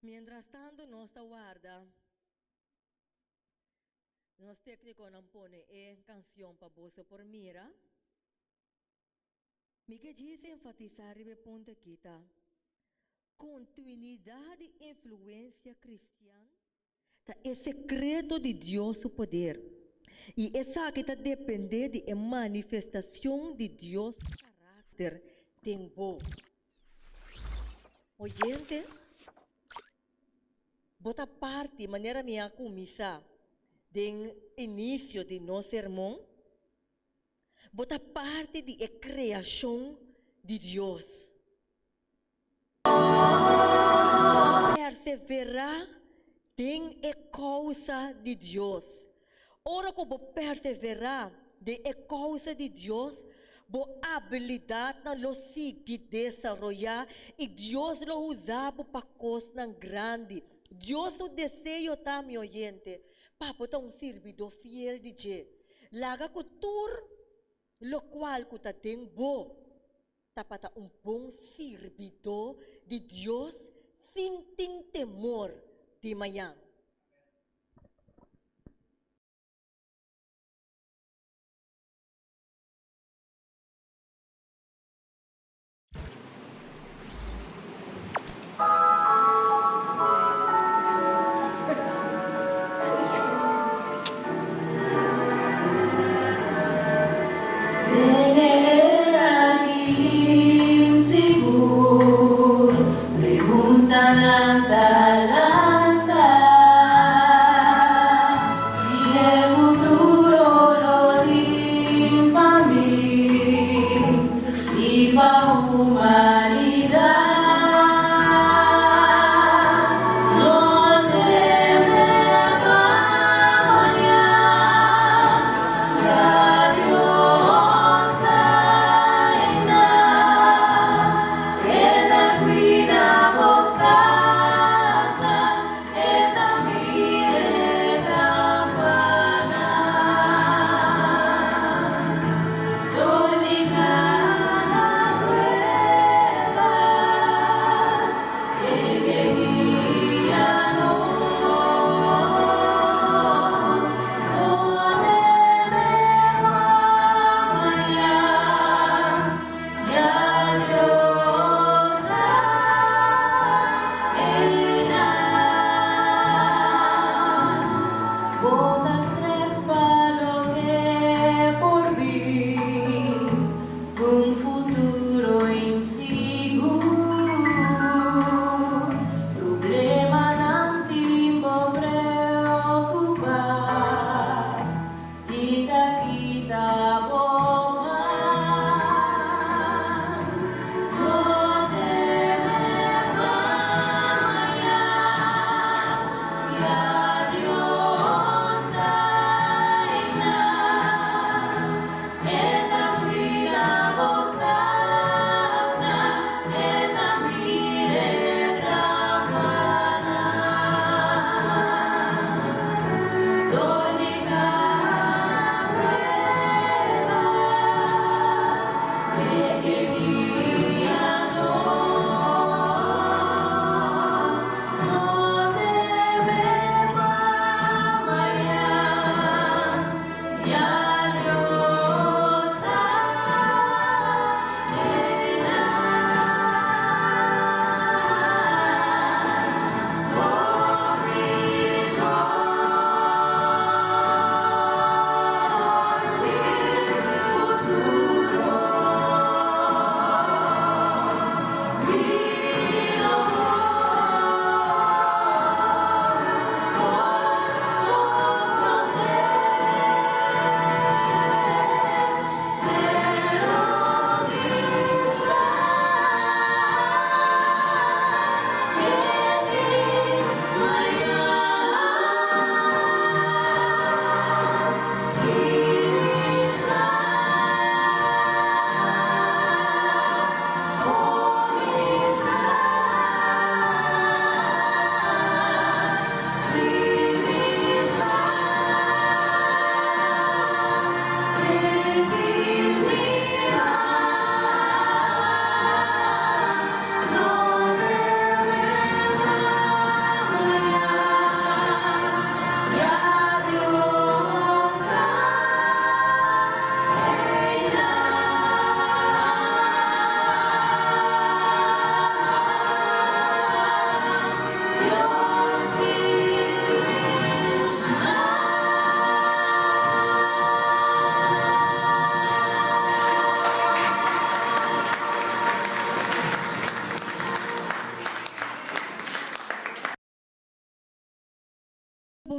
Mientras tanto, nossa guarda, nosso técnico não põe canção para você por mira. Me que diz enfatizar o ponto aqui, tá? Continuidade de influência cristã tá? É secreto de Deus o poder. E essa que está depender de manifestação de Deus caráter tempo. Oyente, bota parte maneira minha comissão do início de nosso sermão. Bota parte de criação de Deus. Perseverar tem a causa de Deus. Ora que vou perseverar de a causa de Deus, vou habilidade na lo seguir desenvolver e Deus lo usar para coisas grandes. Deus o desejo tá, meu oyente, para botar servidor fiel de Deus. Laga cultura, lo qual que tem bom. Tapata bom servidor de Deus sem ter temor de manhã.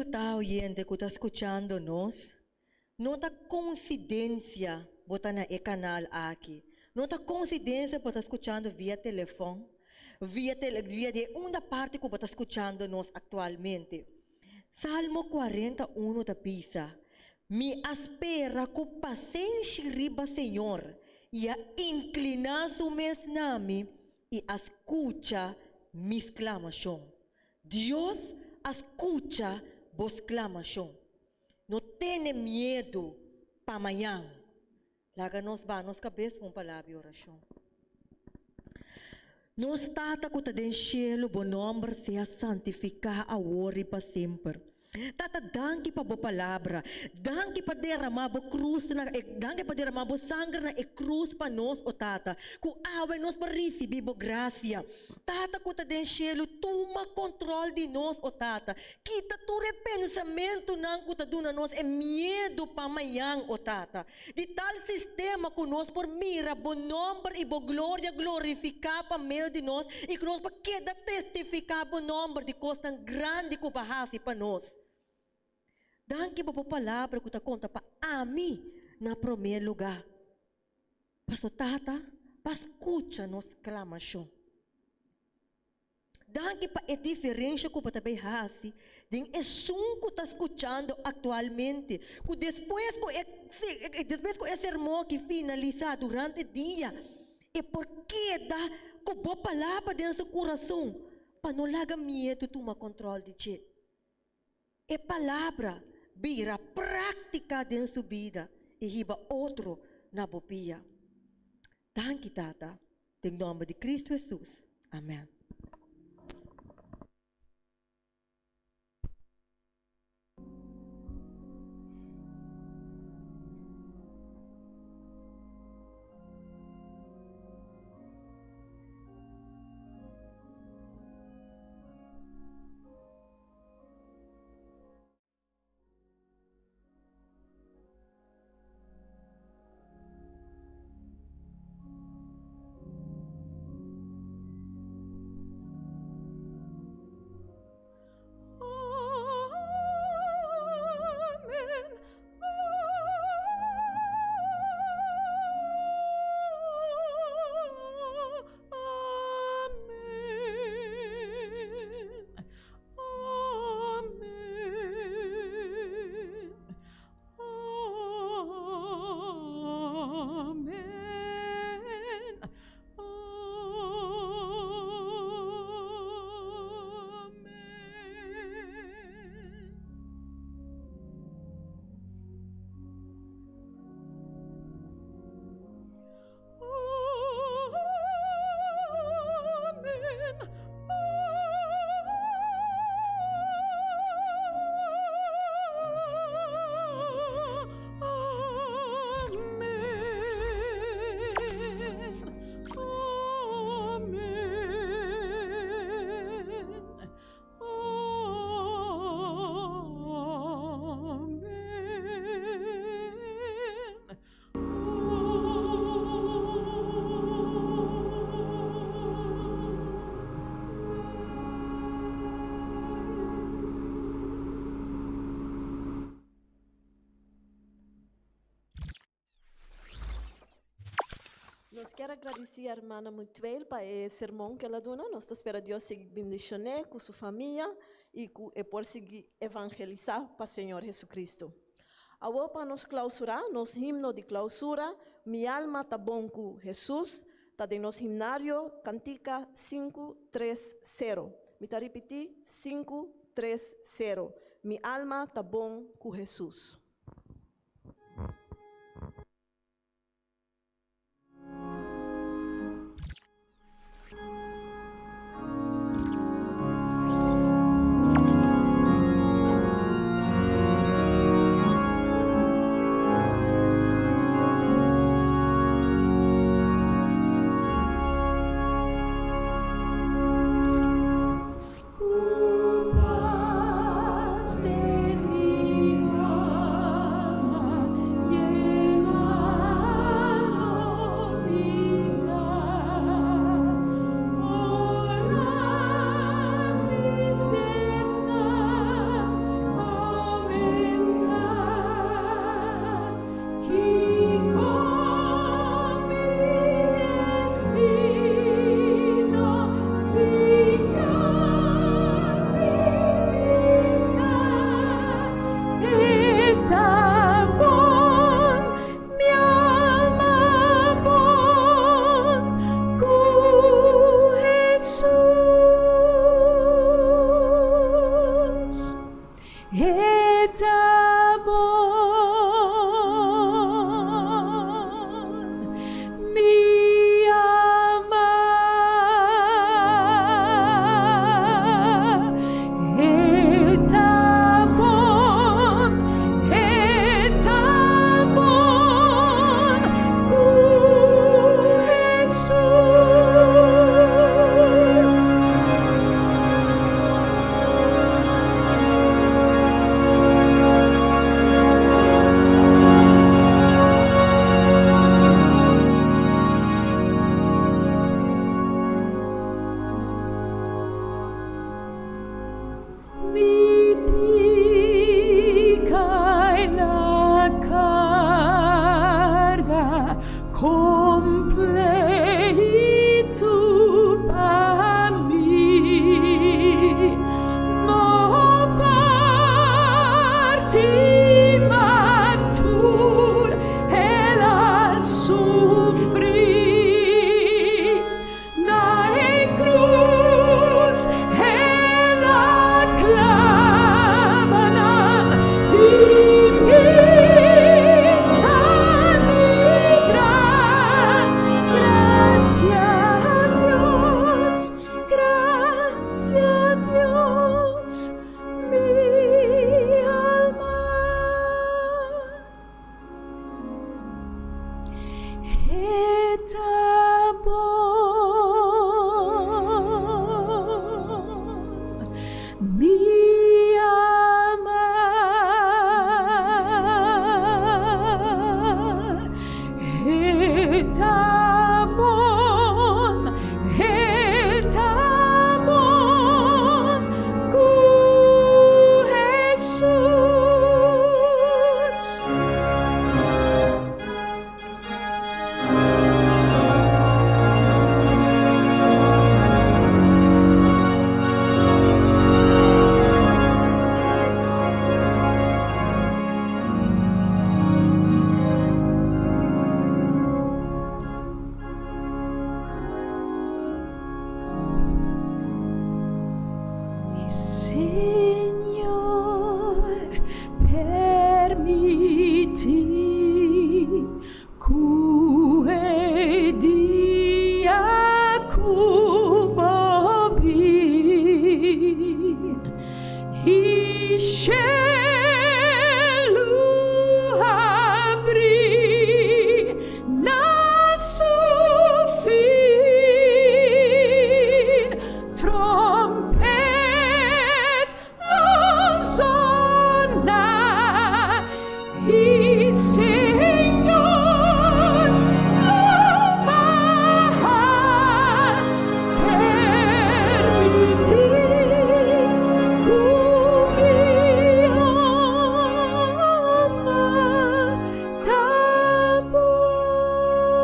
está oyente que está escuchando-nos, não está coincidência botar na canal aqui. Não está coincidência por estar escutando via telefone, via de uma parte que está escutando-nos atualmente. Salmo 41 da Pisa. Me espera com paciência riba, Senhor, e a inclinar su mesnami e escuta mis clamação. Deus escuta vos clamação. Não tenha medo para amanhã. Laga nos ba, nos cabeça com palavra e oração. Nos tata que está no cielo, bom nome seja santificado agora e para sempre. Tata, danke pa bo palavra, danke pa derramar bo cruz, danke pa derramar bo sangue na cruz pa nós, o Tata, ku awe nós para receber bo graça. Tata, ku ta den cielo, toma controle de nós, o Tata. Kita tu pensamento nang ku ta duna nós é medo pa amanhã, o Tata. De tal sistema que nós por mira bo nome e bo glória glorificar pa meio de nós e que nós pa queda testificar bo nome de coisa tão grande que bahasi pa nós. Danke po palavra que ta conta pa ami na primeiro lugar. Paso Tata, pa escuta nos clamação. Danke pa a diferença que ta behasi din som que ta escutando atualmente. Que depois que esse sermão que finaliza durante o dia, e porque dá que boa palavra dentro do seu coração, para não largar medo tomar controle de ti. É palavra vira prática dentro da sua vida e riba outro na bobia. Danke, Tata. Em nome de Cristo Jesus. Amém. Nós quero agradecer a irmã Mutuel para o sermão que ela deu. Nós esperamos Deus seguir bendicionando com sua família e por seguir evangelizar para o Senhor Jesus Cristo. Agora, para nos clausurar, nos himno de clausura, Mi alma está bom com Jesus, está de nos himnário, cantica 530. Me está repetir 530. Mi alma está bom com Jesus. Paz de mi alma. completo para mim, no partimatur ela sofri, na cruz ela clavana e me libra. Gracias a Dios, mi alma. Mi alma, etabon, cu Jesus. Señor, permiti que dia cubobin e cielo abri na sofin trompet lozona e Senhor amar permitir que me ama tá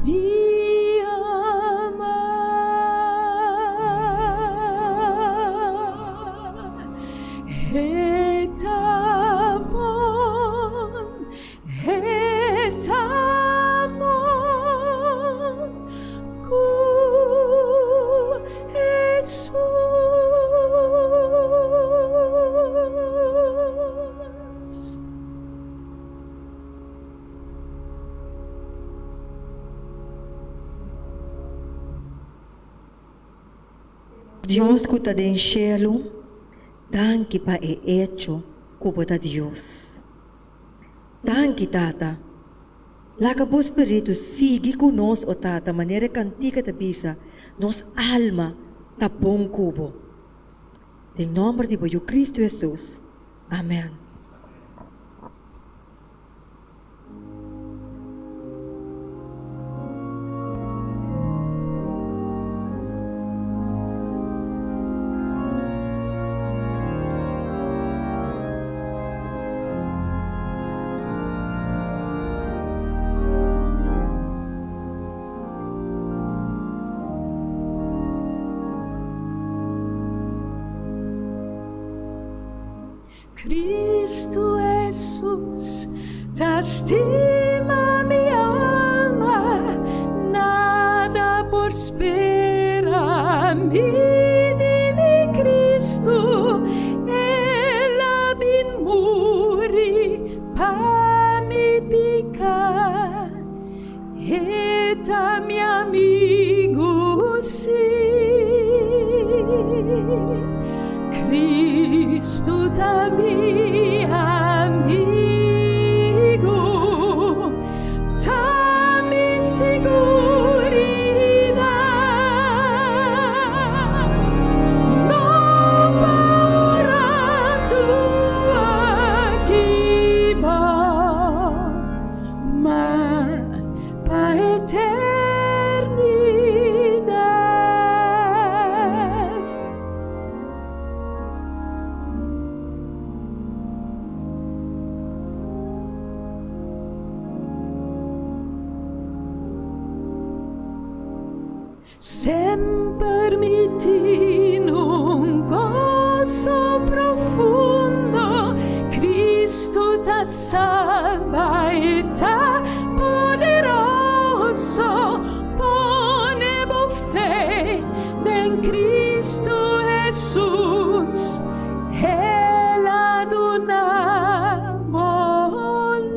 mi alma, etabon, cu Jesus. Dios que está en cielo, danke pa e hecho como está Dios. Danke, Tata. Laga bo Espírito sigue conosco, Tata, maneira cantica da bisa, nos alma tá bom cubo. Em nome de Cristo Jesus. Amém. Cristo Jesus, te estima mi alma, nada por espera mi de mi Cristo, ela bin muri pa mi picar, eta mi amigo Cristo tá mi amigo, tá mi seguridad, no paura tu aqui mas pa eternidade. sempermiti un gozo profundo, Cristo ta salva e ta poderoso, ponebo fe en Cristo Jesús, el adunamo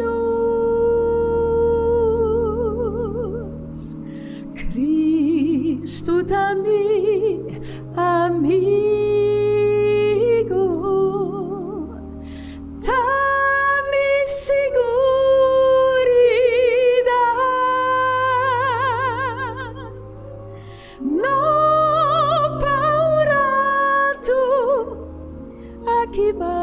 luz. Cristo también amigo, dame seguridad, no paura tú, aquí va.